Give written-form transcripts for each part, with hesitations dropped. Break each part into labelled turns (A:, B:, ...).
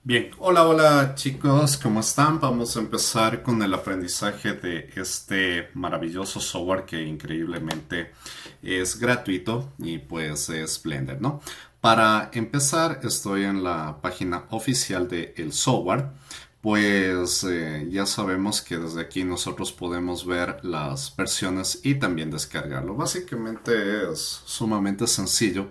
A: Bien, hola chicos, ¿cómo están? Vamos a empezar con el aprendizaje de este maravilloso software que increíblemente es gratuito y pues es Blender, ¿no? Para empezar, estoy en la página oficial de el software. Pues ya sabemos que desde aquí nosotros podemos ver las versiones y también descargarlo. Básicamente es sumamente sencillo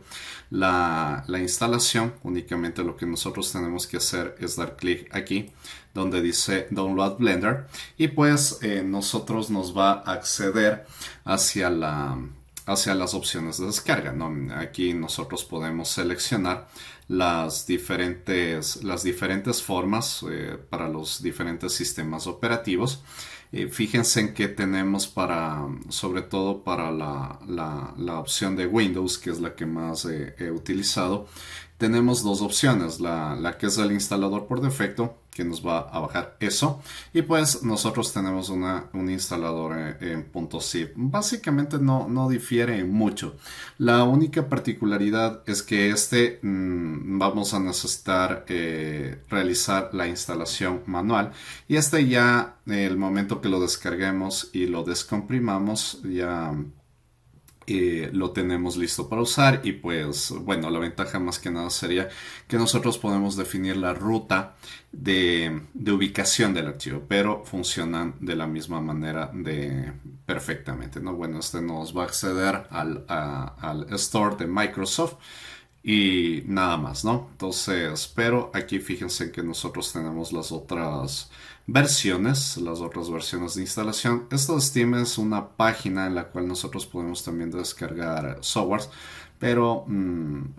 A: la instalación. Únicamente lo que nosotros tenemos que hacer es dar clic aquí donde dice Download Blender y pues nosotros nos va a acceder hacia hacia las opciones de descarga, ¿no? Aquí nosotros podemos seleccionar las diferentes formas para los diferentes sistemas operativos. Fíjense en que tenemos sobre todo para la opción de Windows, que es la que más he utilizado, tenemos dos opciones, la que es el instalador por defecto, que nos va a bajar eso, y pues nosotros tenemos un instalador en .zip. Básicamente no difiere mucho. La única particularidad es que vamos a necesitar realizar la instalación manual, y ya el momento que lo descarguemos y lo descomprimamos ya lo tenemos listo para usar. Y pues bueno, la ventaja más que nada sería que nosotros podemos definir la ruta de ubicación del archivo, pero funcionan de la misma manera perfectamente, ¿no? Bueno, nos va a acceder al store de Microsoft y nada más, ¿no? Entonces, pero aquí fíjense que nosotros tenemos las otras versiones de instalación. Esto de Steam es una página en la cual nosotros podemos también descargar softwares, pero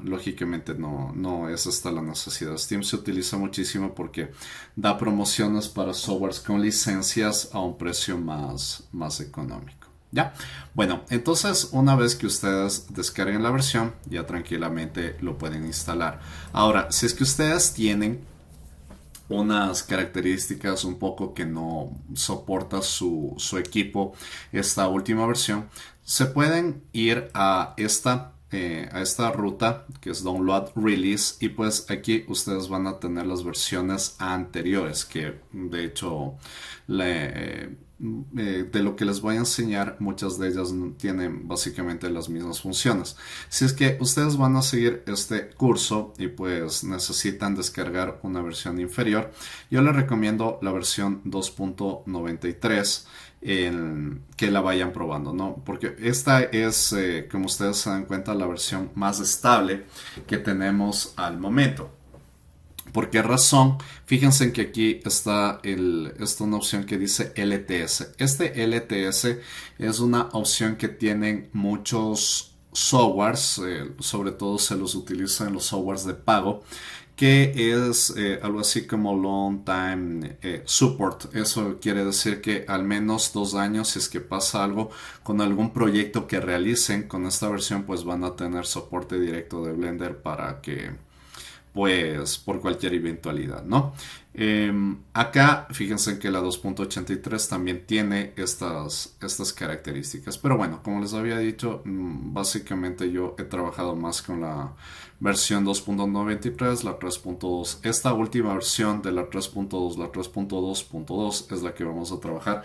A: lógicamente no es esta la necesidad. Steam se utiliza muchísimo porque da promociones para softwares con licencias a un precio más económico. ¿Ya? Bueno, entonces una vez que ustedes descarguen la versión, ya tranquilamente lo pueden instalar. Ahora, si es que ustedes tienen unas características un poco que no soporta su equipo esta última versión, se pueden ir a esta ruta que es Download Release, y pues aquí ustedes van a tener las versiones anteriores que de hecho de lo que les voy a enseñar, muchas de ellas tienen básicamente las mismas funciones. Si es que ustedes van a seguir este curso y pues necesitan descargar una versión inferior, yo les recomiendo la versión 2.93, que la vayan probando, ¿no? Porque esta es, como ustedes se dan cuenta, la versión más estable que tenemos al momento. ¿Por qué razón? Fíjense en que aquí está una opción que dice LTS. Este LTS es una opción que tienen muchos softwares, sobre todo se los utiliza en los softwares de pago, que es algo así como long time support. Eso quiere decir que al menos 2 años, si es que pasa algo con algún proyecto que realicen con esta versión, pues van a tener soporte directo de Blender para que pues por cualquier eventualidad, ¿no? Acá fíjense que la 2.83 también tiene estas características, pero bueno, como les había dicho, básicamente yo he trabajado más con la versión 2.93, la 3.2. Esta última versión de la 3.2, la 3.2.2 es la que vamos a trabajar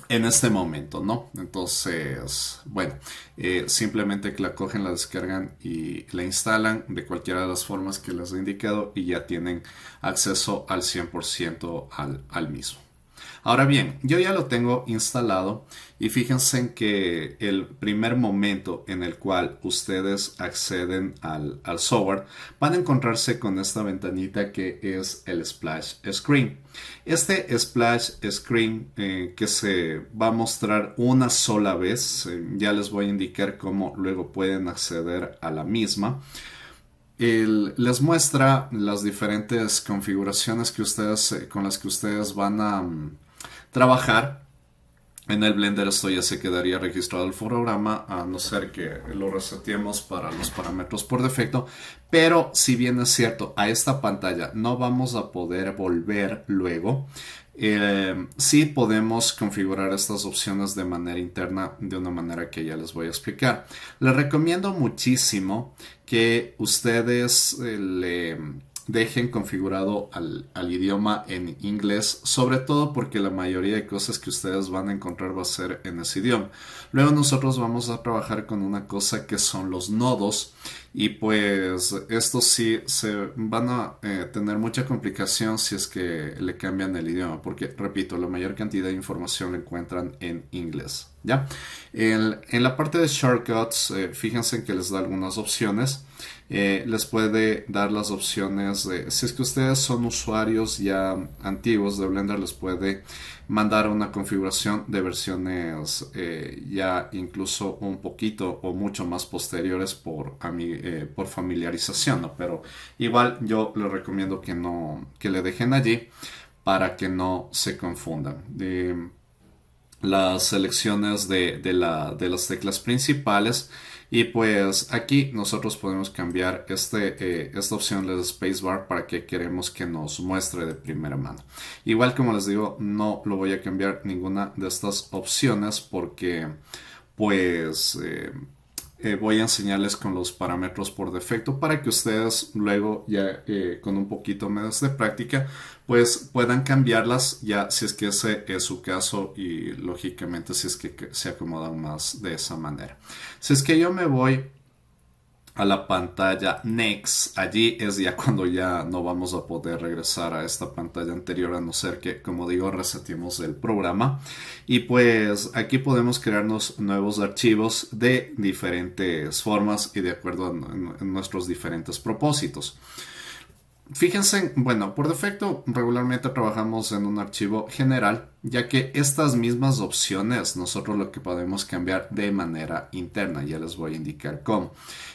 A: en este momento, ¿no? Entonces, bueno, simplemente que la cogen, la descargan y la instalan de cualquiera de las formas que les he indicado y ya tienen acceso al 100% al mismo. Ahora bien, yo ya lo tengo instalado y fíjense en que el primer momento en el cual ustedes acceden al software van a encontrarse con esta ventanita que es el Splash Screen. Este Splash Screen que se va a mostrar una sola vez, ya les voy a indicar cómo luego pueden acceder a la misma. Les muestra las diferentes configuraciones con las que ustedes van a trabajar. En el Blender esto ya se quedaría registrado el programa, a no ser que lo reseteemos para los parámetros por defecto. Pero si bien es cierto, a esta pantalla no vamos a poder volver luego. Sí podemos configurar estas opciones de manera interna, de una manera que ya les voy a explicar. Les recomiendo muchísimo que ustedes dejen configurado al idioma en inglés, sobre todo porque la mayoría de cosas que ustedes van a encontrar va a ser en ese idioma. Luego nosotros vamos a trabajar con una cosa que son los nodos, y pues estos sí se van a tener mucha complicación si es que le cambian el idioma, porque repito, la mayor cantidad de información la encuentran en inglés. ¿Ya? En la parte de shortcuts, fíjense que les da algunas opciones. Les puede dar las opciones de, si es que ustedes son usuarios ya antiguos de Blender, les puede mandar una configuración de versiones ya incluso un poquito o mucho más posteriores por familiarización, ¿no? Pero igual yo les recomiendo que le dejen allí para que no se confundan. Las selecciones de las teclas principales, y pues aquí nosotros podemos cambiar esta opción de spacebar para que queremos que nos muestre de primera mano. Igual, como les digo, no lo voy a cambiar ninguna de estas opciones porque pues voy a enseñarles con los parámetros por defecto para que ustedes luego ya con un poquito más de práctica pues puedan cambiarlas ya si es que ese es su caso, y lógicamente si es que se acomodan más de esa manera. Si es que yo me voy a la pantalla Next, allí es ya cuando ya no vamos a poder regresar a esta pantalla anterior, a no ser que, como digo, resetemos el programa. Y pues aquí podemos crearnos nuevos archivos de diferentes formas y de acuerdo a nuestros diferentes propósitos. Fíjense, bueno, por defecto regularmente trabajamos en un archivo general, ya que estas mismas opciones nosotros lo que podemos cambiar de manera interna, ya les voy a indicar cómo.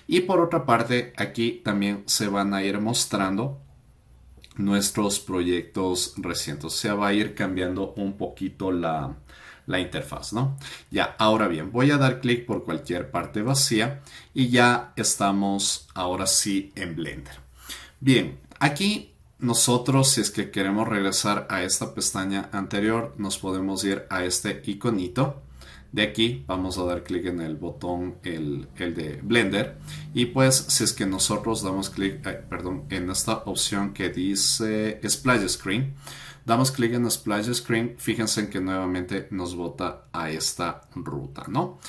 A: Y por otra parte, aquí también se van a ir mostrando nuestros proyectos recientes, o sea, va a ir cambiando un poquito la interfaz, ¿no? Ya, ahora bien, voy a dar clic por cualquier parte vacía y ya estamos ahora sí en Blender. Bien, aquí nosotros, si es que queremos regresar a esta pestaña anterior, nos podemos ir a este iconito. De aquí vamos a dar clic en el botón, el de Blender, y pues si es que nosotros damos clic, en esta opción que dice Splash Screen, damos clic en Splash Screen, fíjense en que nuevamente nos bota a esta ruta, ¿no?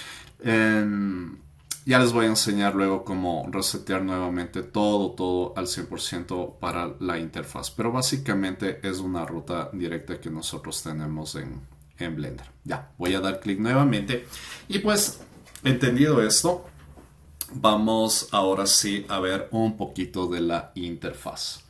A: Ya les voy a enseñar luego cómo resetear nuevamente todo al 100% para la interfaz. Pero básicamente es una ruta directa que nosotros tenemos en Blender. Ya, voy a dar clic nuevamente. Y pues, entendido esto, vamos ahora sí a ver un poquito de la interfaz.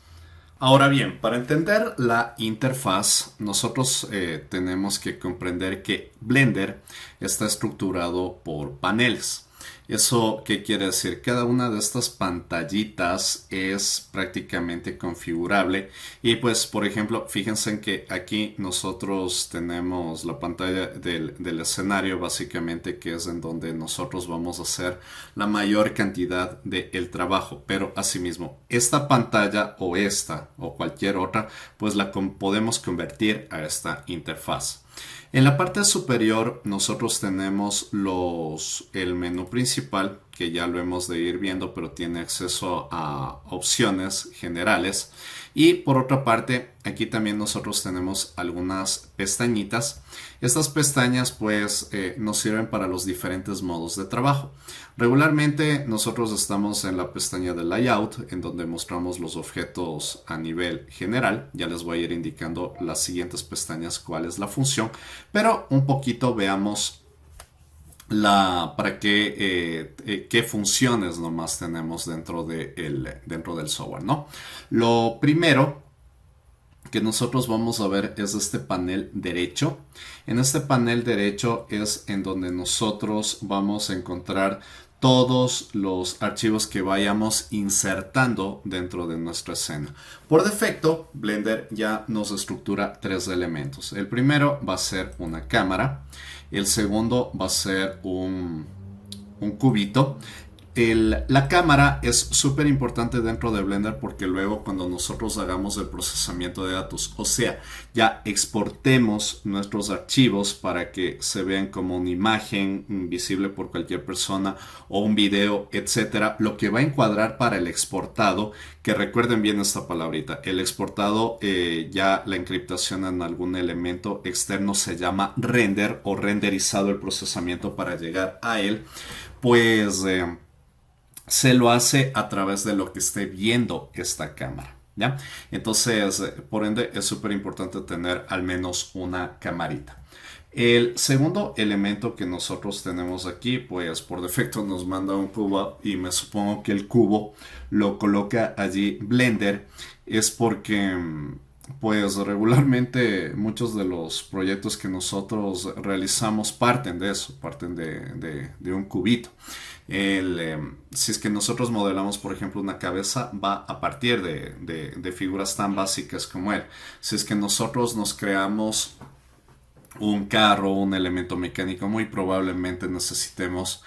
A: Ahora bien, para entender la interfaz, nosotros tenemos que comprender que Blender está estructurado por paneles. ¿Eso qué quiere decir? Cada una de estas pantallitas es prácticamente configurable, y pues por ejemplo fíjense en que aquí nosotros tenemos la pantalla del escenario, básicamente, que es en donde nosotros vamos a hacer la mayor cantidad del trabajo, pero asimismo esta pantalla o esta o cualquier otra pues la podemos convertir a esta interfaz. En la parte superior nosotros tenemos el menú principal, que ya lo hemos de ir viendo, pero tiene acceso a opciones generales. Y por otra parte, aquí también nosotros tenemos algunas pestañitas. Estas pestañas pues nos sirven para los diferentes modos de trabajo. Regularmente nosotros estamos en la pestaña de Layout, en donde mostramos los objetos a nivel general. Ya les voy a ir indicando las siguientes pestañas cuál es la función, pero un poquito veamos para qué funciones nomás tenemos dentro del software, ¿no? Lo primero que nosotros vamos a ver es este panel derecho. En este panel derecho es en donde nosotros vamos a encontrar todos los archivos que vayamos insertando dentro de nuestra escena. Por defecto, Blender ya nos estructura tres elementos. El primero va a ser una cámara. El segundo va a ser un cubito. La cámara es súper importante dentro de Blender porque luego cuando nosotros hagamos el procesamiento de datos, o sea, ya exportemos nuestros archivos para que se vean como una imagen visible por cualquier persona o un video, etcétera, lo que va a encuadrar para el exportado, que recuerden bien esta palabrita, el exportado, ya la encriptación en algún elemento externo se llama render o renderizado el procesamiento para llegar a él, pues se lo hace a través de lo que esté viendo esta cámara. ¿Ya? Entonces, por ende, es súper importante tener al menos una camarita. El segundo elemento que nosotros tenemos aquí, pues por defecto nos manda un cubo y me supongo que el cubo lo coloca allí Blender, es porque pues regularmente muchos de los proyectos que nosotros realizamos parten de eso, parten de un cubito. Si es que nosotros modelamos, por ejemplo, una cabeza, va a partir de figuras tan básicas como él. Si es que nosotros nos creamos un carro, un elemento mecánico, muy probablemente necesitemos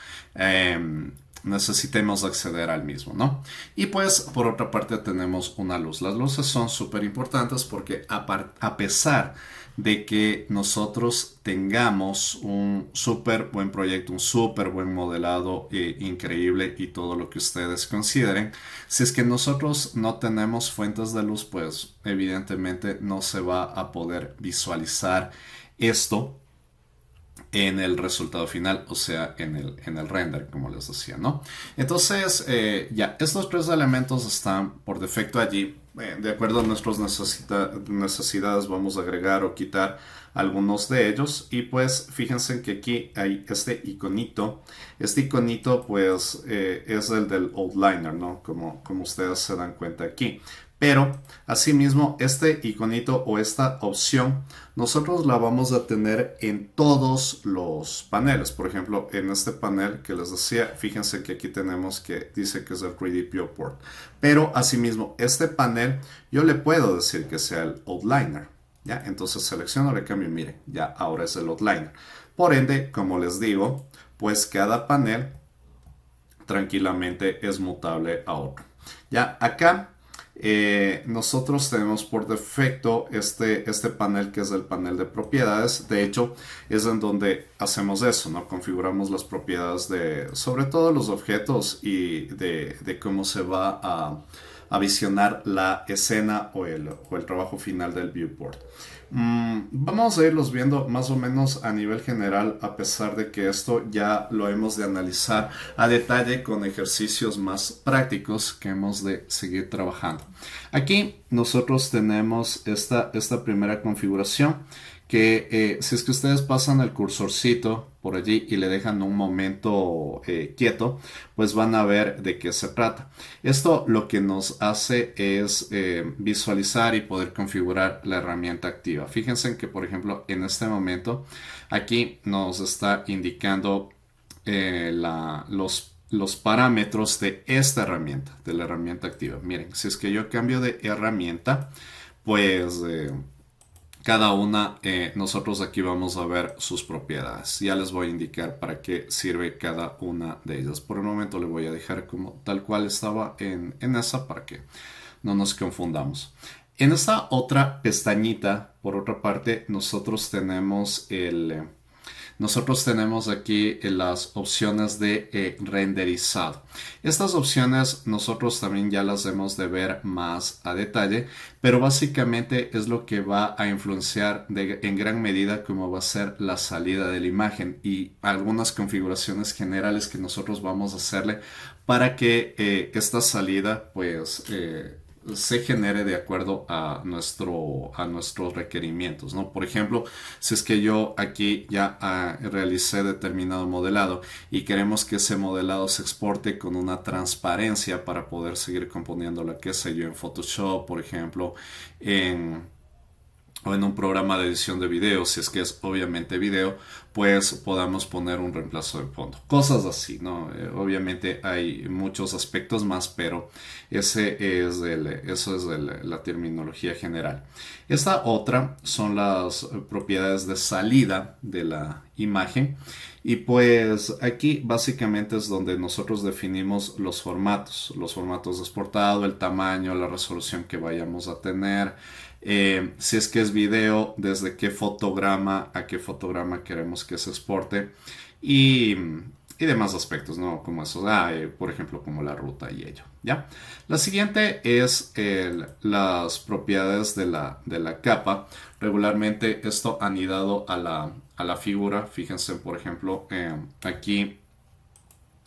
A: acceder al mismo, ¿no? Y pues por otra parte tenemos una luz. Las luces son súper importantes porque a pesar de que nosotros tengamos un súper buen proyecto, un súper buen modelado increíble y todo lo que ustedes consideren, si es que nosotros no tenemos fuentes de luz, pues evidentemente no se va a poder visualizar esto en el resultado final, o sea, en el render, como les decía, ¿no? Entonces, ya, estos tres elementos están por defecto allí. De acuerdo a nuestras necesidades, vamos a agregar o quitar algunos de ellos. Y pues, fíjense que aquí hay este iconito. Este iconito, pues, es el del outliner, ¿no? Como ustedes se dan cuenta aquí. Pero, asimismo, este iconito o esta opción, nosotros la vamos a tener en todos los paneles. Por ejemplo, en este panel que les decía, fíjense que aquí tenemos que dice que es el 3D Viewport. Pero, asimismo, este panel yo le puedo decir que sea el outliner. ¿Ya? Entonces selecciono, le cambio, miren, ya ahora es el outliner. Por ende, como les digo, pues cada panel tranquilamente es mutable a otro. Ya, acá nosotros tenemos por defecto este panel que es el panel de propiedades. De hecho, es en donde hacemos eso, ¿no? Configuramos las propiedades de, sobre todo los objetos y de cómo se va a visionar la escena o el trabajo final del viewport. Vamos a irlos viendo más o menos a nivel general, a pesar de que esto ya lo hemos de analizar a detalle con ejercicios más prácticos que hemos de seguir trabajando. Aquí nosotros tenemos esta primera configuración que si es que ustedes pasan el cursorcito por allí y le dejan un momento quieto, pues van a ver de qué se trata. Esto lo que nos hace es visualizar y poder configurar la herramienta activa. Fíjense que, por ejemplo, en este momento aquí nos está indicando los parámetros de esta herramienta, de la herramienta activa. Miren, si es que yo cambio de herramienta, pues cada una, nosotros aquí vamos a ver sus propiedades. Ya les voy a indicar para qué sirve cada una de ellas. Por el momento le voy a dejar como tal cual estaba en esa para que no nos confundamos. En esta otra pestañita, por otra parte, nosotros tenemos aquí las opciones de renderizado. Estas opciones nosotros también ya las debemos de ver más a detalle, pero básicamente es lo que va a influenciar en gran medida cómo va a ser la salida de la imagen y algunas configuraciones generales que nosotros vamos a hacerle para que esta salida pues se genere de acuerdo a nuestros requerimientos, ¿no? Por ejemplo, si es que yo aquí ya realicé determinado modelado y queremos que ese modelado se exporte con una transparencia para poder seguir componiéndolo, qué sé yo, en Photoshop, por ejemplo, o en un programa de edición de video, si es que es obviamente video, pues podamos poner un reemplazo de fondo. Cosas así, ¿no? Obviamente hay muchos aspectos más, pero eso es la terminología general. Esta otra son las propiedades de salida de la imagen. Y pues aquí básicamente es donde nosotros definimos los formatos de exportado, el tamaño, la resolución que vayamos a tener, si es que es video, desde qué fotograma a qué fotograma queremos que se exporte y, y demás aspectos, ¿no? Como eso, por ejemplo, como la ruta y ello, ¿ya? La siguiente es las propiedades de la capa. Regularmente esto anidado a la figura. Fíjense, por ejemplo, aquí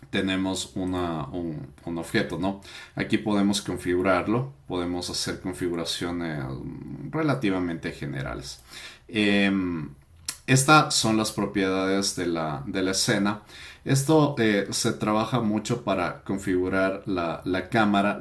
A: tenemos un objeto, ¿no? Aquí podemos configurarlo, podemos hacer configuraciones relativamente generales. Estas son las propiedades de la escena. Esto se trabaja mucho para configurar la cámara.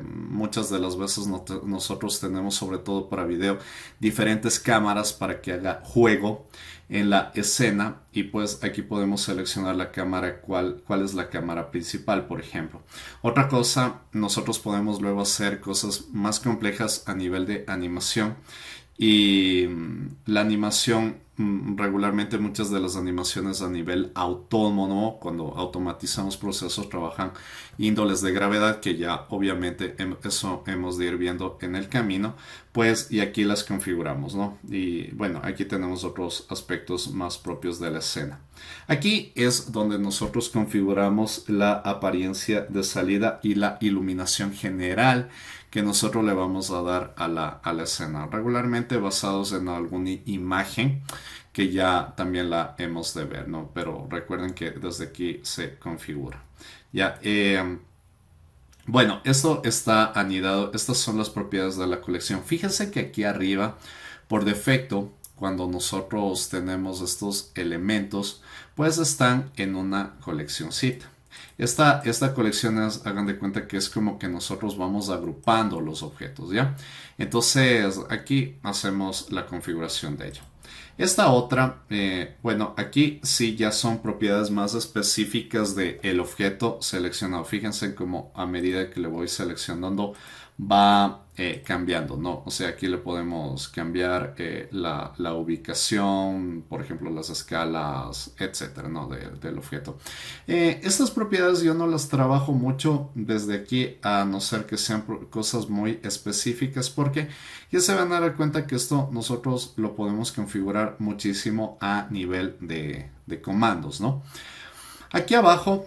A: Muchas de las veces nosotros tenemos, sobre todo para video, diferentes cámaras para que haga juego en la escena. Y pues aquí podemos seleccionar la cámara, cuál es la cámara principal, por ejemplo. Otra cosa, nosotros podemos luego hacer cosas más complejas a nivel de animación. Y la animación, regularmente muchas de las animaciones a nivel autónomo, cuando automatizamos procesos, trabajan índoles de gravedad, que ya obviamente eso hemos de ir viendo en el camino, pues, y aquí las configuramos, ¿no? Y bueno, aquí tenemos otros aspectos más propios de la escena. Aquí es donde nosotros configuramos la apariencia de salida y la iluminación general que nosotros le vamos a dar a la escena, regularmente basados en alguna imagen que ya también la hemos de ver, ¿no? Pero recuerden que desde aquí se configura. Ya, bueno, esto está anidado, estas son las propiedades de la colección. Fíjense que aquí arriba, por defecto, cuando nosotros tenemos estos elementos, pues están en una coleccioncita. Esta colección hagan de cuenta que es como que nosotros vamos agrupando los objetos, ¿ya? Entonces aquí hacemos la configuración de ello. Esta otra, bueno, aquí sí ya son propiedades más específicas del objeto seleccionado. Fíjense cómo a medida que le voy seleccionando va cambiando, ¿no? O sea, aquí le podemos cambiar la ubicación, por ejemplo, las escalas, etcétera, ¿no? Del objeto. Estas propiedades yo no las trabajo mucho desde aquí, a no ser que sean cosas muy específicas, porque ya se van a dar cuenta que esto nosotros lo podemos configurar muchísimo a nivel de comandos, ¿no? Aquí abajo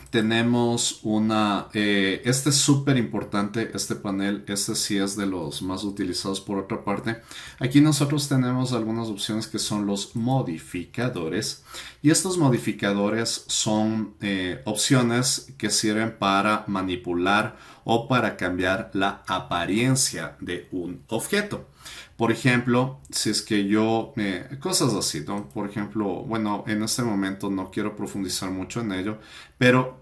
A: tenemos este es súper importante, este panel, este sí es de los más utilizados por otra parte. Aquí nosotros tenemos algunas opciones que son los modificadores, y estos modificadores son opciones que sirven para manipular o para cambiar la apariencia de un objeto. Por ejemplo, si es que yo, cosas así, ¿no? Por ejemplo, bueno, en este momento no quiero profundizar mucho en ello, pero,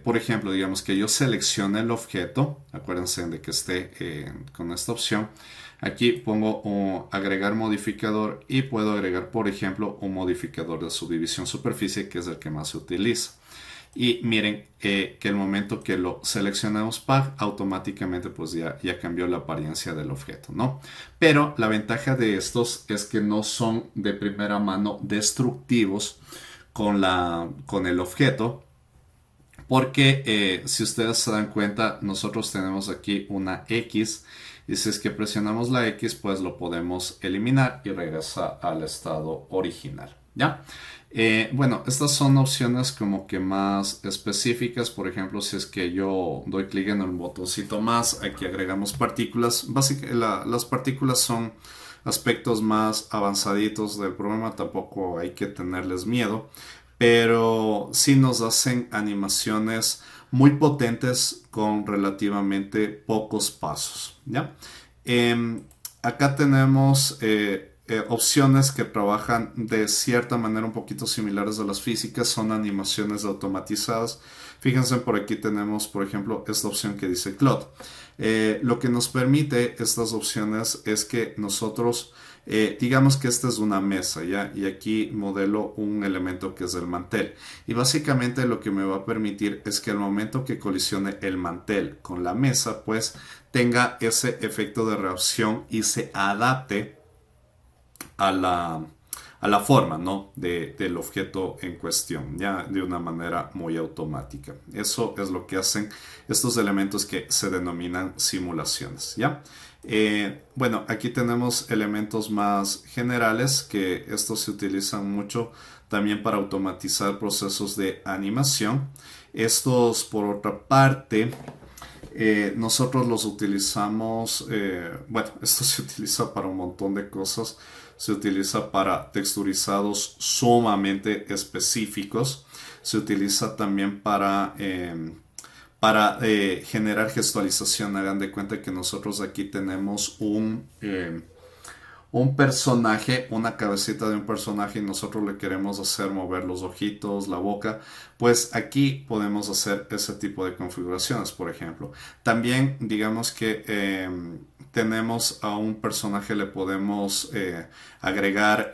A: por ejemplo, digamos que yo seleccione el objeto, acuérdense de que esté con esta opción. Aquí pongo agregar modificador y puedo agregar, por ejemplo, un modificador de subdivisión superficie, que es el que más se utiliza. Y miren que el momento que lo seleccionamos PAG, automáticamente pues ya cambió la apariencia del objeto, ¿no? Pero la ventaja de estos es que no son de primera mano destructivos con el objeto, porque si ustedes se dan cuenta, nosotros tenemos aquí una X, y si es que presionamos la X, pues lo podemos eliminar y regresa al estado original, ¿ya? Bueno, estas son opciones como que más específicas. Por ejemplo, si es que yo doy clic en el botoncito más, aquí agregamos partículas. Las partículas son aspectos más avanzaditos del programa, tampoco hay que tenerles miedo, pero sí nos hacen animaciones muy potentes con relativamente pocos pasos, ¿ya? Acá tenemos opciones que trabajan de cierta manera un poquito similares a las físicas, son animaciones automatizadas. Fíjense, por aquí tenemos, por ejemplo, esta opción que dice CLOD. Lo que nos permite estas opciones es que nosotros, digamos que esta es una mesa, ¿ya? Y aquí modelo un elemento que es el mantel. Y básicamente lo que me va a permitir es que al momento que colisione el mantel con la mesa, pues tenga ese efecto de reacción y se adapte a a la forma, ¿no? Del objeto en cuestión, ya de una manera muy automática. Eso es lo que hacen estos elementos que se denominan simulaciones, ¿ya? Bueno, aquí tenemos elementos más generales que estos se utilizan mucho también para automatizar procesos de animación. Estos, por otra parte, nosotros los utilizamos, bueno, esto se utiliza para un montón de cosas. Se utiliza para texturizados sumamente específicos. Se utiliza también para generar gestualización. Hagan de cuenta que nosotros aquí tenemos un personaje, una cabecita de un personaje y nosotros le queremos hacer mover los ojitos, la boca, pues aquí podemos hacer ese tipo de configuraciones, por ejemplo. También digamos que tenemos a un personaje, le podemos agregar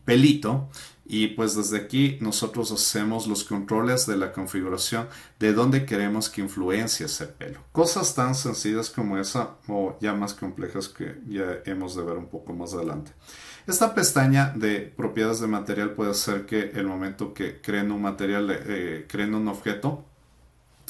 A: pelito y pues desde aquí nosotros hacemos los controles de la configuración de dónde queremos que influencie ese pelo. Cosas tan sencillas como esa o ya más complejas que ya hemos de ver un poco más adelante. Esta pestaña de propiedades de material puede ser que el momento que creen un material, creen un objeto,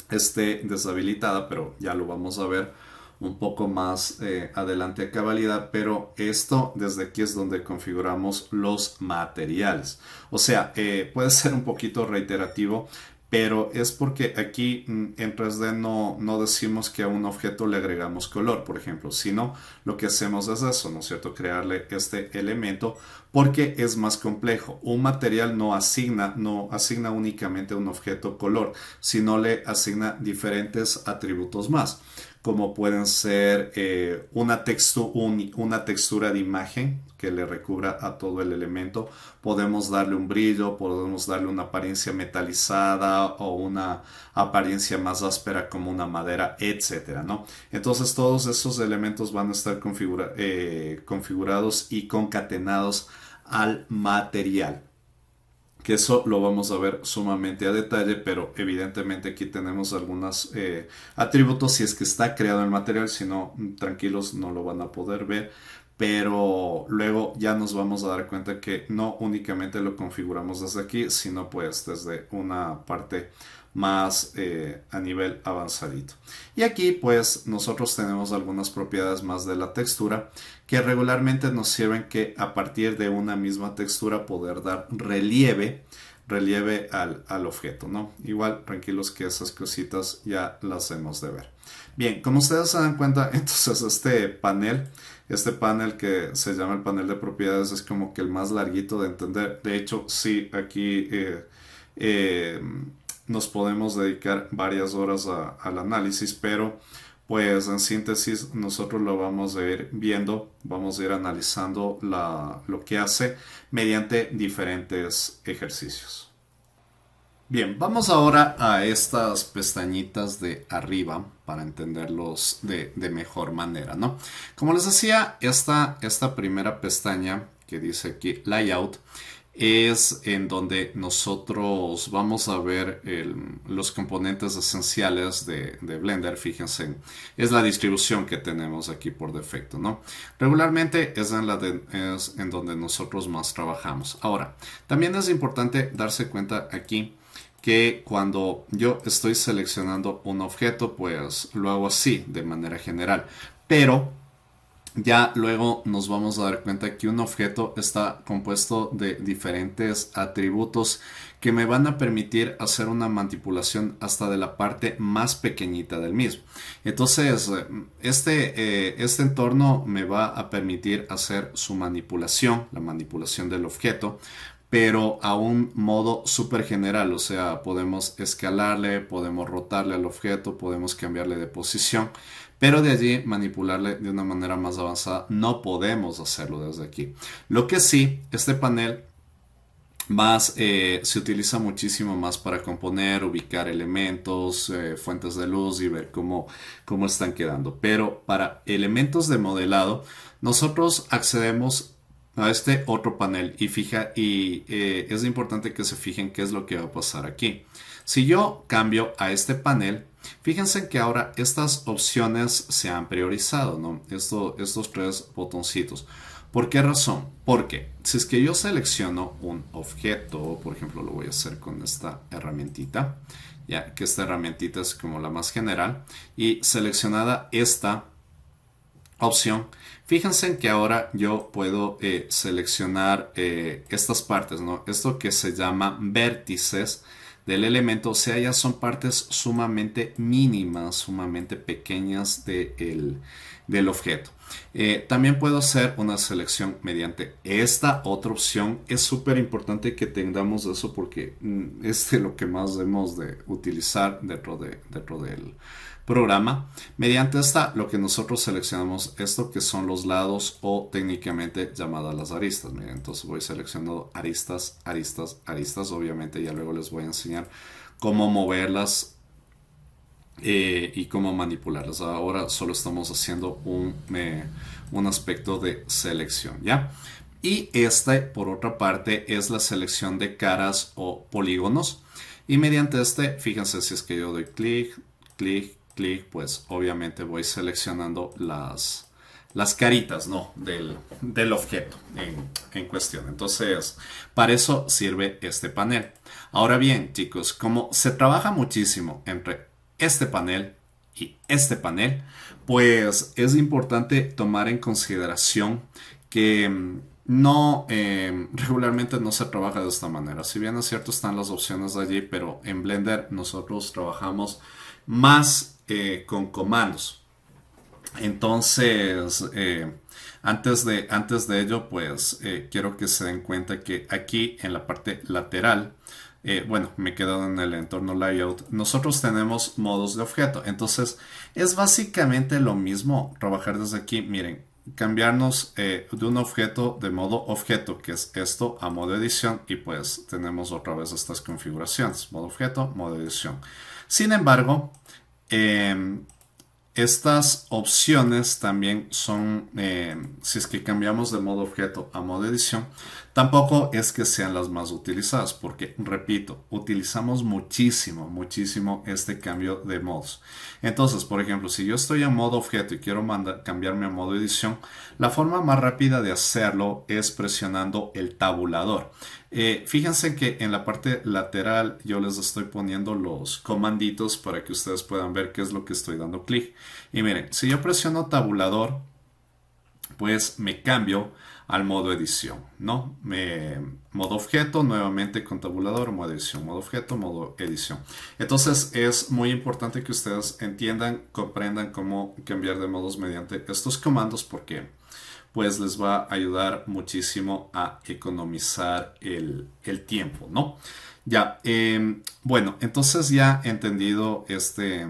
A: esté deshabilitada, pero ya lo vamos a ver un poco más adelante a cabalidad, pero esto desde aquí es donde configuramos los materiales. O sea, puede ser un poquito reiterativo, pero es porque aquí en 3D no decimos que a un objeto le agregamos color, por ejemplo, sino lo que hacemos es eso, ¿no es cierto? Crearle este elemento porque es más complejo. Un material no asigna únicamente a un objeto color, sino le asigna diferentes atributos más, como pueden ser una textura de imagen que le recubra a todo el elemento. Podemos darle un brillo, podemos darle una apariencia metalizada o una apariencia más áspera como una madera, etcétera, ¿no? Entonces todos esos elementos van a estar configurados y concatenados al material, que eso lo vamos a ver sumamente a detalle, pero evidentemente aquí tenemos algunos atributos si es que está creado el material, si no, tranquilos, no lo van a poder ver, pero luego ya nos vamos a dar cuenta que no únicamente lo configuramos desde aquí, sino pues desde una parte más a nivel avanzadito. Y aquí pues nosotros tenemos algunas propiedades más de la textura que regularmente nos sirven que a partir de una misma textura poder dar relieve al objeto, ¿no? Igual tranquilos que esas cositas ya las hemos de ver. Bien, como ustedes se dan cuenta, entonces este panel que se llama el panel de propiedades es como que el más larguito de entender. De hecho, sí, aquí nos podemos dedicar varias horas al análisis, pero pues en síntesis nosotros lo vamos a ir viendo, vamos a ir analizando lo que hace mediante diferentes ejercicios. Bien, vamos ahora a estas pestañitas de arriba para entenderlos de mejor manera, ¿no? Como les decía, esta primera pestaña que dice aquí Layout es en donde nosotros vamos a ver los componentes esenciales de Blender. Fíjense, es la distribución que tenemos aquí por defecto, ¿no? Regularmente es en donde nosotros más trabajamos. Ahora, también es importante darse cuenta aquí que cuando yo estoy seleccionando un objeto, pues lo hago así, de manera general. Pero ya luego nos vamos a dar cuenta que un objeto está compuesto de diferentes atributos que me van a permitir hacer una manipulación hasta de la parte más pequeñita del mismo. Entonces, este entorno me va a permitir hacer su manipulación, la manipulación del objeto, pero a un modo súper general, o sea, podemos escalarle, podemos rotarle al objeto, podemos cambiarle de posición, pero de allí manipularle de una manera más avanzada no podemos hacerlo desde aquí. Lo que sí, este panel se utiliza muchísimo más para componer, ubicar elementos, fuentes de luz y ver cómo están quedando. Pero para elementos de modelado, nosotros accedemos a este otro panel y es importante que se fijen qué es lo que va a pasar aquí. Si yo cambio a este panel, fíjense que ahora estas opciones se han priorizado, ¿no? Estos tres botoncitos. ¿Por qué razón? Porque si es que yo selecciono un objeto, por ejemplo, lo voy a hacer con esta herramientita, ya que esta herramientita es como la más general, y seleccionada esta opción, fíjense en que ahora yo puedo seleccionar estas partes, ¿no? Esto que se llama vértices del elemento, o sea, ya son partes sumamente mínimas, sumamente pequeñas del objeto. También puedo hacer una selección mediante esta otra opción. Es súper importante que tengamos eso porque es de lo que más debemos de utilizar dentro del programa. Mediante esta, lo que nosotros seleccionamos, esto que son los lados o técnicamente llamadas las aristas. Miren, entonces voy seleccionando aristas, aristas, aristas. Obviamente ya luego les voy a enseñar cómo moverlas y cómo manipularlas. Ahora solo estamos haciendo un aspecto de selección, ¿ya? Y este, por otra parte, es la selección de caras o polígonos. Y mediante este, fíjense si es que yo doy clic, clic, clic, pues obviamente voy seleccionando las caritas, ¿no? del objeto en cuestión. Entonces, para eso sirve este panel. Ahora bien, chicos, como se trabaja muchísimo entre este panel y este panel, pues es importante tomar en consideración que no regularmente no se trabaja de esta manera. Si bien es cierto están las opciones allí, pero en Blender nosotros trabajamos más con comandos. Entonces, antes de ello, pues quiero que se den cuenta que aquí en la parte lateral, bueno, me he quedado en el entorno layout, nosotros tenemos modos de objeto. Entonces, es básicamente lo mismo trabajar desde aquí. Miren, cambiarnos de un objeto de modo objeto, que es esto, a modo edición, y pues tenemos otra vez estas configuraciones, modo objeto, modo edición. Sin embargo, estas opciones también son, si es que cambiamos de modo objeto a modo edición, tampoco es que sean las más utilizadas, porque, repito, utilizamos muchísimo, muchísimo este cambio de modos. Entonces, por ejemplo, si yo estoy en modo objeto y quiero cambiarme a modo edición, la forma más rápida de hacerlo es presionando el tabulador. Fíjense que en la parte lateral yo les estoy poniendo los comanditos para que ustedes puedan ver qué es lo que estoy dando clic. Y miren, si yo presiono tabulador, pues me cambio al modo edición, ¿no? Modo objeto, nuevamente con tabulador, modo edición, modo objeto, modo edición. Entonces es muy importante que ustedes entiendan, comprendan cómo cambiar de modos mediante estos comandos porque pues les va a ayudar muchísimo a economizar el tiempo, ¿no? Ya, bueno, entonces ya entendido este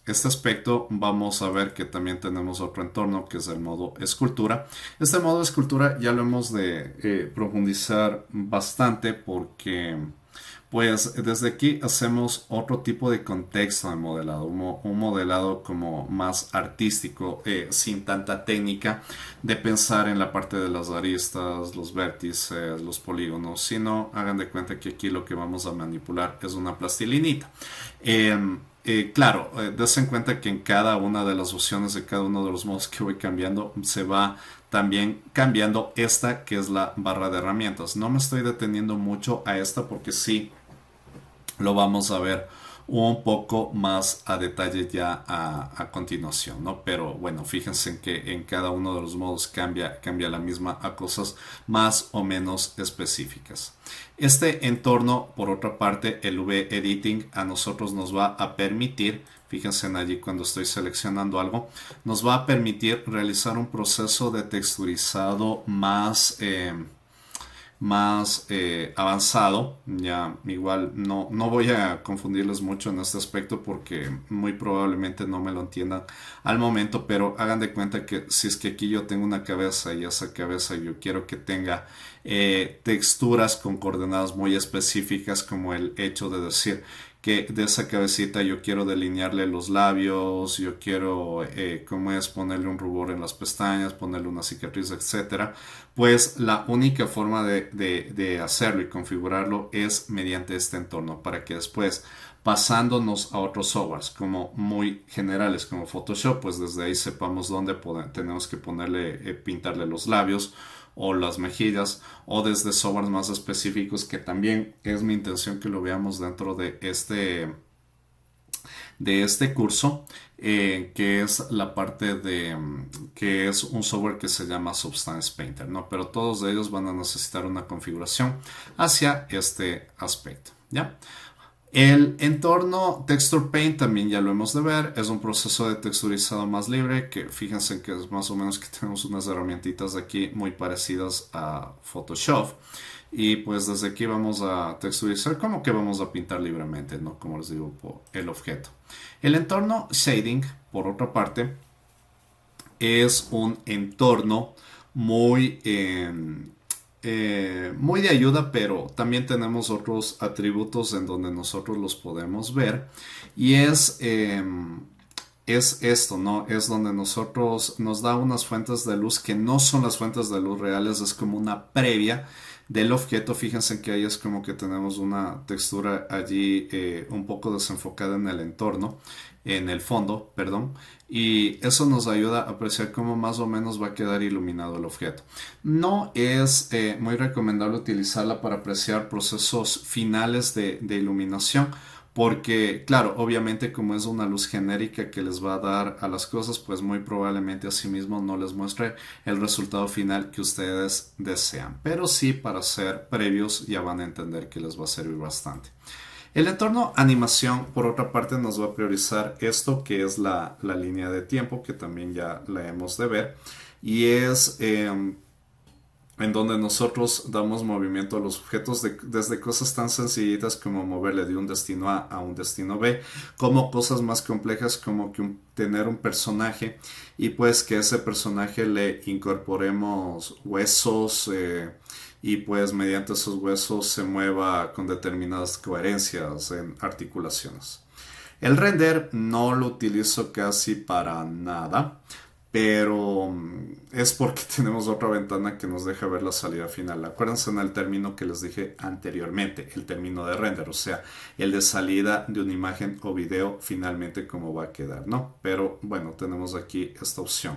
A: aspecto, vamos a ver que también tenemos otro entorno que es el modo escultura. Este modo escultura ya lo hemos de profundizar bastante porque pues desde aquí hacemos otro tipo de contexto de modelado, un modelado como más artístico, sin tanta técnica de pensar en la parte de las aristas, los vértices, los polígonos, sino hagan de cuenta que aquí lo que vamos a manipular es una plastilinita. Claro, des en cuenta que en cada una de las opciones de cada uno de los modos que voy cambiando se va también cambiando esta que es la barra de herramientas. No me estoy deteniendo mucho a esta porque sí lo vamos a ver un poco más a detalle ya a continuación, ¿no? Pero bueno, fíjense en que en cada uno de los modos cambia la misma a cosas más o menos específicas. Este entorno, por otra parte, el V-Editing a nosotros nos va a permitir, fíjense en allí cuando estoy seleccionando algo, nos va a permitir realizar un proceso de texturizado más avanzado. Ya igual no voy a confundirles mucho en este aspecto porque muy probablemente no me lo entiendan al momento, pero hagan de cuenta que si es que aquí yo tengo una cabeza y esa cabeza yo quiero que tenga texturas con coordenadas muy específicas, como el hecho de decir que de esa cabecita yo quiero delinearle los labios, yo quiero, como es, ponerle un rubor en las pestañas, ponerle una cicatriz, etcétera. Pues la única forma de hacerlo y configurarlo es mediante este entorno, para que después pasándonos a otros softwares como muy generales como Photoshop, pues desde ahí sepamos dónde tenemos que ponerle, pintarle los labios o las mejillas, o desde softwares más específicos que también es mi intención que lo veamos dentro de este curso, que es la parte de que es un software que se llama Substance Painter, ¿no? Pero todos de ellos van a necesitar una configuración hacia este aspecto, ¿ya? El entorno Texture Paint también ya lo hemos de ver, es un proceso de texturizado más libre que fíjense que es más o menos que tenemos unas herramientitas de aquí muy parecidas a Photoshop y pues desde aquí vamos a texturizar como que vamos a pintar libremente, ¿no? Como les digo, por el objeto. El entorno Shading, por otra parte, es un entorno muy muy de ayuda, pero también tenemos otros atributos en donde nosotros los podemos ver y es esto, ¿no? Es donde nosotros nos da unas fuentes de luz que no son las fuentes de luz reales, es como una previa del objeto. Fíjense que ahí es como que tenemos una textura allí un poco desenfocada en el entorno, en el fondo, perdón, y eso nos ayuda a apreciar cómo más o menos va a quedar iluminado el objeto. No es muy recomendable utilizarla para apreciar procesos finales de iluminación, porque claro, obviamente como es una luz genérica que les va a dar a las cosas, pues muy probablemente asimismo no les muestre el resultado final que ustedes desean, pero sí para ser previos ya van a entender que les va a servir bastante. El entorno animación, por otra parte, nos va a priorizar esto que es la línea de tiempo, que también ya la hemos de ver, y es en donde nosotros damos movimiento a los objetos desde cosas tan sencillitas como moverle de un destino A un destino B, como cosas más complejas como que tener un personaje y pues que ese personaje le incorporemos huesos y pues mediante esos huesos se mueva con determinadas coherencias en articulaciones. El render no lo utilizo casi para nada, pero es porque tenemos otra ventana que nos deja ver la salida final. Acuérdense en el término que les dije anteriormente, el término de render, o sea, el de salida de una imagen o video finalmente cómo va a quedar, ¿no? Pero bueno, tenemos aquí esta opción.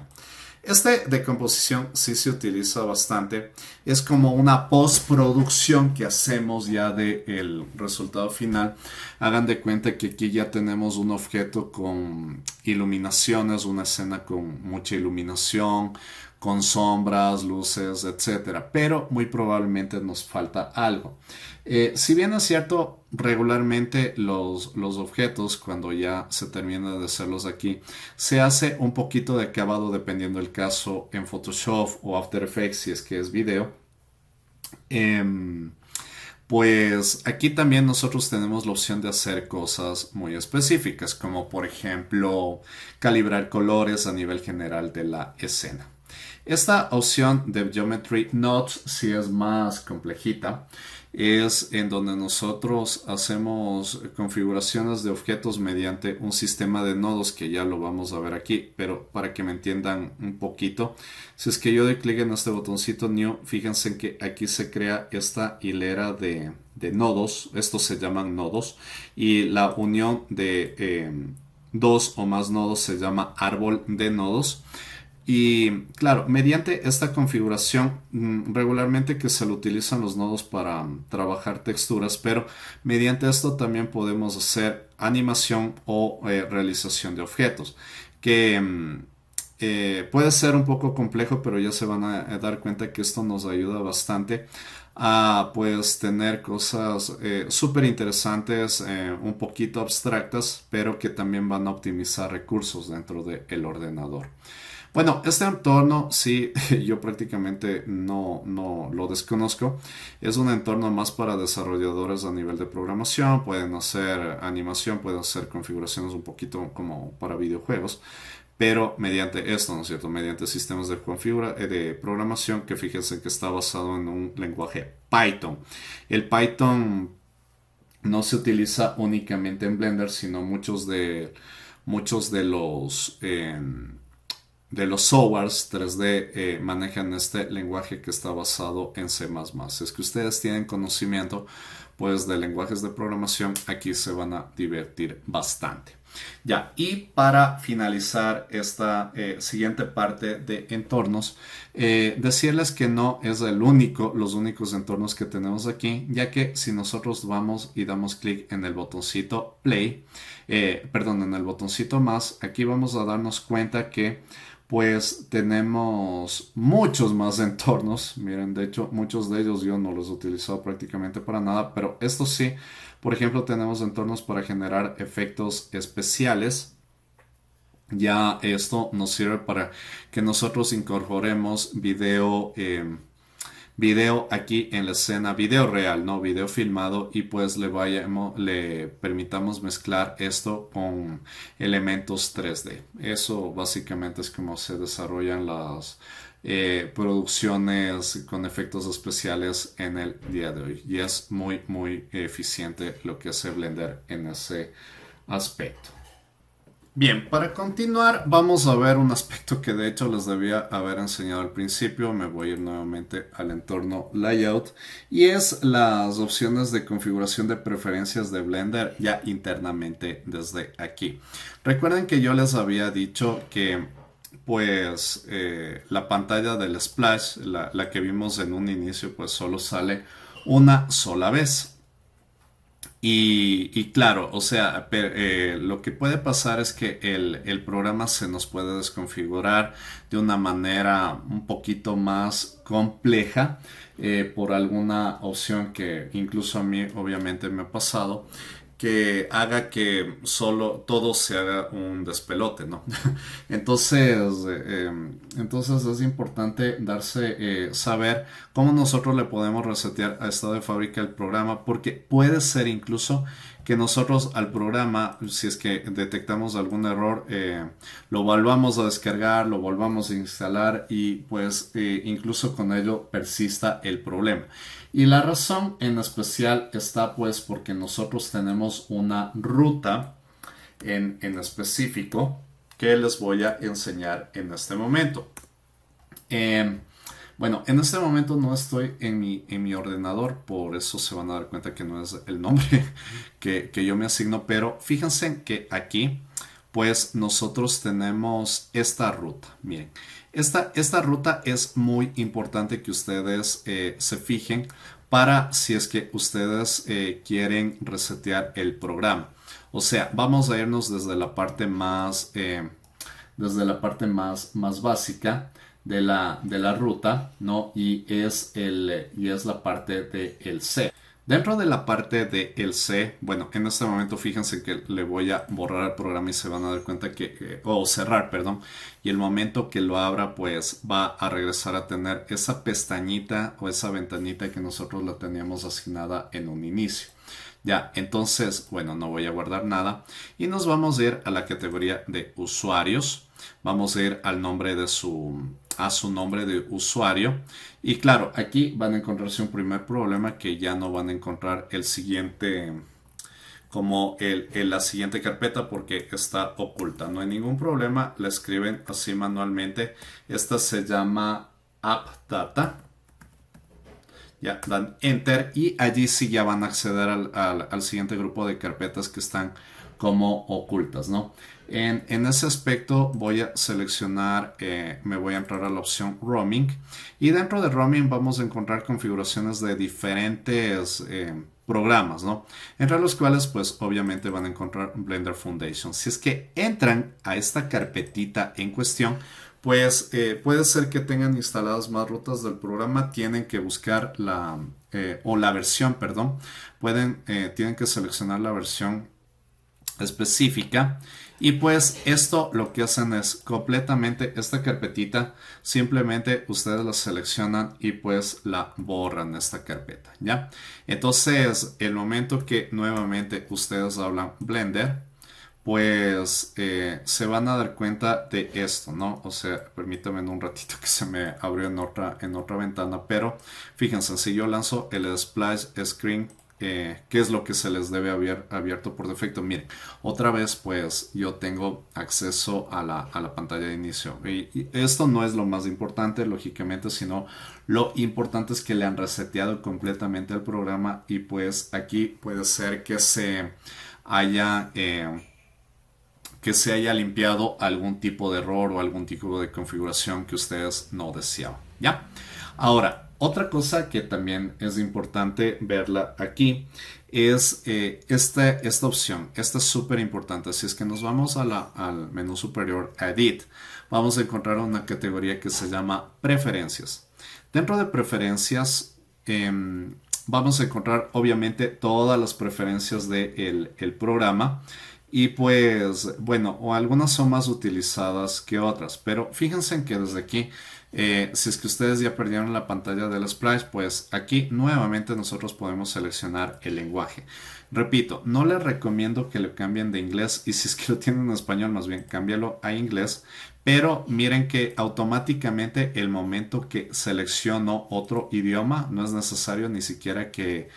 A: Este de composición sí se utiliza bastante. Es como una postproducción que hacemos ya del resultado final. Hagan de cuenta que aquí ya tenemos un objeto con iluminaciones, una escena con mucha iluminación, con sombras, luces, etcétera. Pero muy probablemente nos falta algo. Si bien es cierto, regularmente los objetos, cuando ya se termina de hacerlos aquí, se hace un poquito de acabado dependiendo del caso en Photoshop o After Effects si es que es video. Pues aquí también nosotros tenemos la opción de hacer cosas muy específicas, como por ejemplo calibrar colores a nivel general de la escena. Esta opción de Geometry Nodes sí es más complejita. Es en donde nosotros hacemos configuraciones de objetos mediante un sistema de nodos que ya lo vamos a ver aquí, pero para que me entiendan un poquito, si es que yo doy clic en este botoncito New, fíjense que aquí se crea esta hilera de nodos, estos se llaman nodos, y la unión de dos o más nodos se llama árbol de nodos. Y claro, mediante esta configuración regularmente que se lo utilizan los nodos para trabajar texturas, pero mediante esto también podemos hacer animación o realización de objetos, que puede ser un poco complejo, pero ya se van a dar cuenta que esto nos ayuda bastante a pues tener cosas súper interesantes, un poquito abstractas, pero que también van a optimizar recursos dentro del ordenador. Bueno, este entorno sí, yo prácticamente no lo desconozco. Es un entorno más para desarrolladores a nivel de programación. Pueden hacer animación, pueden hacer configuraciones un poquito como para videojuegos. Pero mediante esto, ¿no es cierto? Mediante sistemas de programación que fíjense que está basado en un lenguaje Python. El Python no se utiliza únicamente en Blender, sino muchos de los softwares 3D manejan este lenguaje que está basado en C++. Si es que ustedes tienen conocimiento, pues de lenguajes de programación, aquí se van a divertir bastante. Ya, y para finalizar esta siguiente parte de entornos, decirles que no es los únicos entornos que tenemos aquí, ya que si nosotros vamos y damos clic en el botoncito play, perdón, en el botoncito más, aquí vamos a darnos cuenta que pues tenemos muchos más entornos. Miren, de hecho, muchos de ellos yo no los he utilizado prácticamente para nada, pero estos sí. Por ejemplo, tenemos entornos para generar efectos especiales. Ya esto nos sirve para que nosotros incorporemos video aquí en la escena, video real, no video filmado, y pues le permitamos mezclar esto con elementos 3D. Eso básicamente es como se desarrollan las producciones con efectos especiales en el día de hoy, y es muy eficiente lo que hace Blender en ese aspecto. Bien, para continuar vamos a ver un aspecto que de hecho les debía haber enseñado al principio. Me voy a ir nuevamente al entorno Layout y es las opciones de configuración de preferencias de Blender ya internamente desde aquí. Recuerden que yo les había dicho que pues la pantalla del splash, la que vimos en un inicio, pues solo sale una sola vez. Y claro, o sea, lo que puede pasar es que el programa se nos puede desconfigurar de una manera un poquito más compleja por alguna opción que incluso a mí obviamente me ha pasado, que haga que solo todo se haga un despelote, ¿no? Entonces es importante saber cómo nosotros le podemos resetear a estado de fábrica el programa, porque puede ser incluso que nosotros al programa, si es que detectamos algún error, lo volvamos a descargar, lo volvamos a instalar y pues incluso con ello persista el problema. Y la razón en especial está pues porque nosotros tenemos una ruta en específico que les voy a enseñar en este momento. Bueno, en este momento no estoy en mi ordenador, por eso se van a dar cuenta que no es el nombre que yo me asigno, pero fíjense que aquí pues nosotros tenemos esta ruta. Miren, esta ruta es muy importante que ustedes se fijen para si es que ustedes quieren resetear el programa. O sea, vamos a irnos desde la parte más más básica de la ruta, ¿no? Y es la parte del C. Dentro de la parte del C, bueno, en este momento fíjense que le voy a borrar el programa y se van a dar cuenta que, o cerrar, perdón, y el momento que lo abra, pues va a regresar a tener esa pestañita o esa ventanita que nosotros la teníamos asignada en un inicio. Ya, entonces, bueno, no voy a guardar nada y nos vamos a ir a la categoría de usuarios. Vamos a ir al nombre de a su nombre de usuario. Y claro, aquí van a encontrarse un primer problema, que ya no van a encontrar el siguiente, como la siguiente carpeta, porque está oculta. No hay ningún problema, la escriben así manualmente. Esta se llama AppData. Ya dan enter y allí sí ya van a acceder al siguiente grupo de carpetas que están como ocultas, ¿no? En ese aspecto voy a seleccionar, me voy a entrar a la opción Roaming, y dentro de Roaming vamos a encontrar configuraciones de diferentes programas, ¿no? Entre los cuales pues obviamente van a encontrar Blender Foundation. Si es que entran a esta carpetita en cuestión, pues puede ser que tengan instaladas más rutas del programa, tienen que buscar la versión, perdón, tienen que seleccionar la versión específica, y pues esto lo que hacen es completamente esta carpetita, simplemente ustedes la seleccionan y pues la borran esta carpeta, ¿ya? Entonces el momento que nuevamente ustedes hablan Blender, pues se van a dar cuenta de esto, ¿no? O sea, permítanme un ratito que se me abrió en otra ventana, pero fíjense, si yo lanzo el splash screen qué es lo que se les debe haber abierto por defecto. Miren, otra vez pues yo tengo acceso a la pantalla de inicio. Y esto no es lo más importante, lógicamente, sino lo importante es que le han reseteado completamente el programa y pues aquí puede ser que se haya... que se haya limpiado algún tipo de error o algún tipo de configuración que ustedes no deseaban. ¿Ya? Ahora, otra cosa que también es importante verla aquí es esta opción. Esta es súper importante. Si es que nos vamos al menú superior, a Edit, vamos a encontrar una categoría que se llama Preferencias. Dentro de Preferencias, vamos a encontrar obviamente todas las preferencias del programa. Y pues, bueno, o algunas son más utilizadas que otras, pero fíjense en que desde aquí, si es que ustedes ya perdieron la pantalla del Splash, pues aquí nuevamente nosotros podemos seleccionar el lenguaje. Repito, no les recomiendo que lo cambien de inglés y si es que lo tienen en español, más bien cámbialo a inglés. Pero miren que automáticamente el momento que selecciono otro idioma, no es necesario ni siquiera que...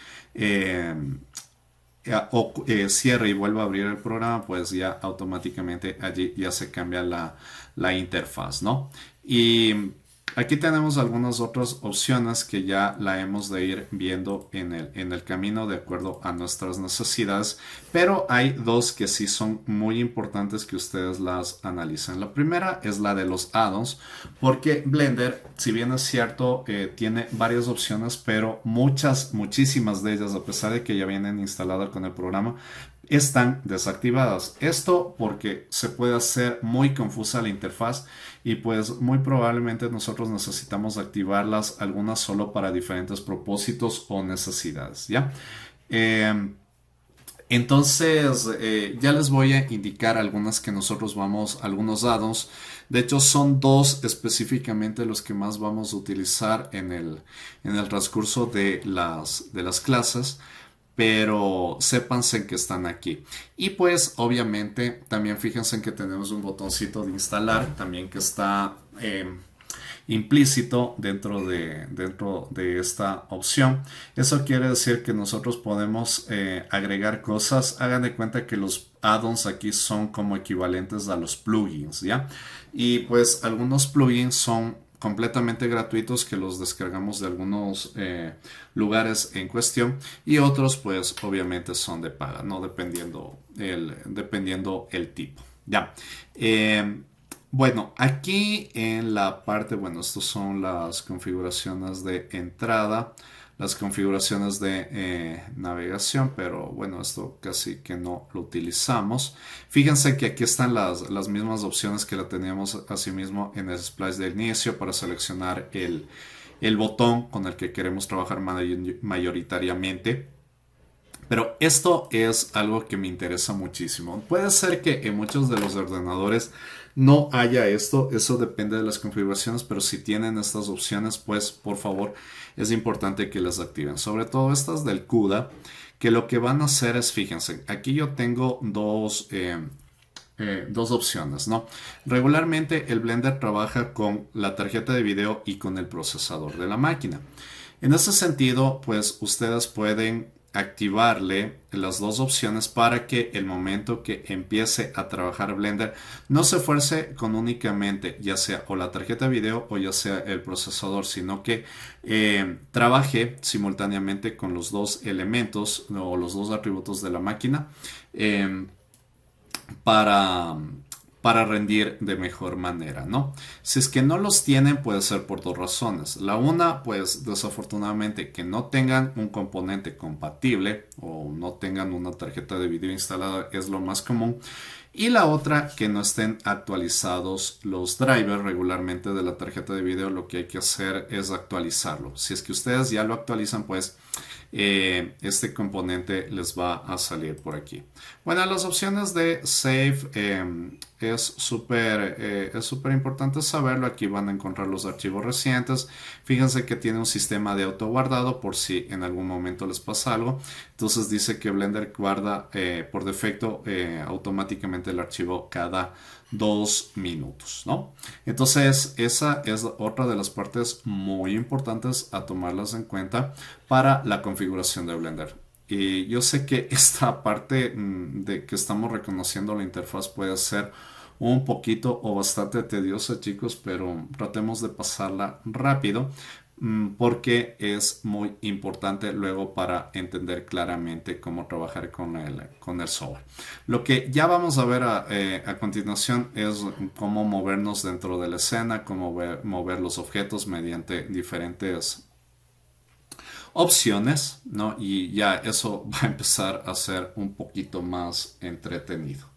A: cierre y vuelva a abrir el programa, pues ya automáticamente allí ya se cambia la interfaz, ¿no? Y aquí tenemos algunas otras opciones que ya la hemos de ir viendo en el camino de acuerdo a nuestras necesidades, pero hay dos que sí son muy importantes que ustedes las analicen. La primera es la de los add-ons, porque Blender, si bien es cierto, tiene varias opciones, pero muchísimas de ellas, a pesar de que ya vienen instaladas con el programa, están desactivadas. Esto porque se puede hacer muy confusa la interfaz y pues muy probablemente nosotros necesitamos activarlas, algunas solo para diferentes propósitos o necesidades, ¿ya? Entonces, ya les voy a indicar algunas que nosotros vamos, algunos add-ons. De hecho, son dos específicamente los que más vamos a utilizar en el transcurso de las clases. Pero sépanse que están aquí. Y pues obviamente también fíjense que tenemos un botoncito de instalar también que está implícito dentro de esta opción. Eso quiere decir que nosotros podemos agregar cosas. Hagan de cuenta que los add-ons aquí son como equivalentes a los plugins, ¿ya? Y pues algunos plugins son completamente gratuitos que los descargamos de algunos lugares en cuestión y otros pues obviamente son de paga, no dependiendo el tipo. Ya. Bueno, aquí en la parte, bueno, estas son las configuraciones de entrada, las configuraciones de navegación, pero bueno, esto casi que no lo utilizamos. Fíjense que aquí están las mismas opciones que la teníamos asimismo en el splash del inicio para seleccionar el botón con el que queremos trabajar mayoritariamente. Pero esto es algo que me interesa muchísimo. Puede ser que en muchos de los ordenadores no haya esto, eso depende de las configuraciones, pero si tienen estas opciones, pues por favor es importante que las activen. Sobre todo estas del CUDA, que lo que van a hacer es, fíjense, aquí yo tengo dos opciones, ¿no? Regularmente el Blender trabaja con la tarjeta de video y con el procesador de la máquina. En ese sentido, pues ustedes pueden activarle las dos opciones para que el momento que empiece a trabajar Blender no se fuerce con únicamente ya sea o la tarjeta de video o ya sea el procesador, sino que trabaje simultáneamente con los dos elementos o los dos atributos de la máquina para rendir de mejor manera, ¿no? Si es que no los tienen, puede ser por dos razones. La una, pues desafortunadamente que no tengan un componente compatible o no tengan una tarjeta de video instalada es lo más común. Y la otra, que no estén actualizados los drivers regularmente de la tarjeta de video. Lo que hay que hacer es actualizarlo. Si es que ustedes ya lo actualizan, pues este componente les va a salir por aquí. Bueno, las opciones de save es súper importante saberlo. Aquí van a encontrar los archivos recientes. Fíjense que tiene un sistema de auto guardado por si en algún momento les pasa algo. Entonces dice que Blender guarda por defecto automáticamente el archivo cada 2 minutos, ¿no? Entonces esa es otra de las partes muy importantes a tomarlas en cuenta para la configuración de Blender. Y yo sé que esta parte de que estamos reconociendo la interfaz puede ser un poquito o bastante tediosa, chicos, pero tratemos de pasarla rápido porque es muy importante luego para entender claramente cómo trabajar con el software. Lo que ya vamos a ver a continuación es cómo movernos dentro de la escena, cómo mover los objetos mediante diferentes opciones, ¿no? Y ya eso va a empezar a ser un poquito más entretenido.